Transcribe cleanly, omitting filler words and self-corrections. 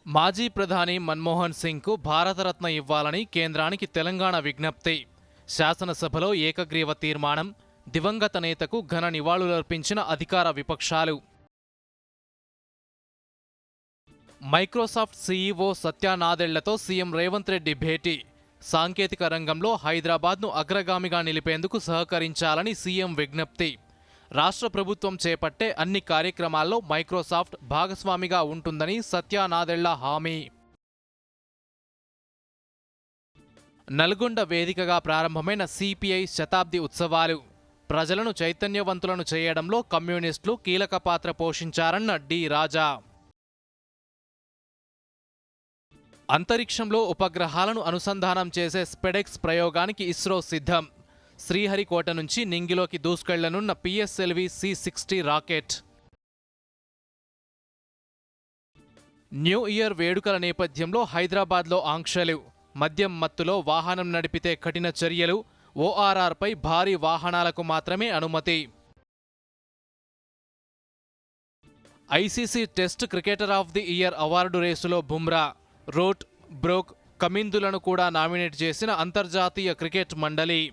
మాజీ ప్రధాని మన్మోహన్ సింగ్కు భారతరత్న ఇవ్వాలని కేంద్రానికి తెలంగాణ విజ్ఞప్తి. శాసనసభలో ఏకగ్రీవ తీర్మానం. దివంగత నేతకు ఘన నివాళులర్పించిన అధికార విపక్షాలు. మైక్రోసాఫ్ట్ సీఈఓ సత్య నాదెళ్లతో సీఎం రేవంత్ రెడ్డి భేటీ. సాంకేతిక రంగంలో హైదరాబాద్ను అగ్రగామిగా నిలిపేందుకు సహకరించాలని సీఎం విజ్ఞప్తి. రాష్ట్ర ప్రభుత్వం చేపట్టే అన్ని కార్యక్రమాల్లో మైక్రోసాఫ్ట్ భాగస్వామిగా ఉంటుందని సత్య నాదెళ్ల హామీ. నల్గొండ వేదికగా ప్రారంభమైన సిపిఐ శతాబ్ది ఉత్సవాలు. ప్రజలను చైతన్యవంతులను చేయడంలో కమ్యూనిస్టులు కీలక పాత్ర పోషించారన్న డి రాజా. అంతరిక్షంలో ఉపగ్రహాలను అనుసంధానం చేసే స్పెడెక్స్ ప్రయోగానికి ఇస్రో సిద్ధం. శ్రీహరికోట నుంచి నింగిలోకి దూసుకెళ్లనున్న PSLV C-60 rocket. New year వేడుకల నేపథ్యంలో హైదరాబాద్లో ఆంక్షలు. మద్యం మత్తులో వాహనం నడిపితే కఠిన చర్యలు. ఓఆర్ఆర్పై భారీ వాహనాలకు మాత్రమే అనుమతి. ICC test cricketer of the year award రేసులో బుమ్రా, రూట్, బ్రూక్, కమిందులను కూడా నామినేట్ చేసిన అంతర్జాతీయ క్రికెట్ మండలి.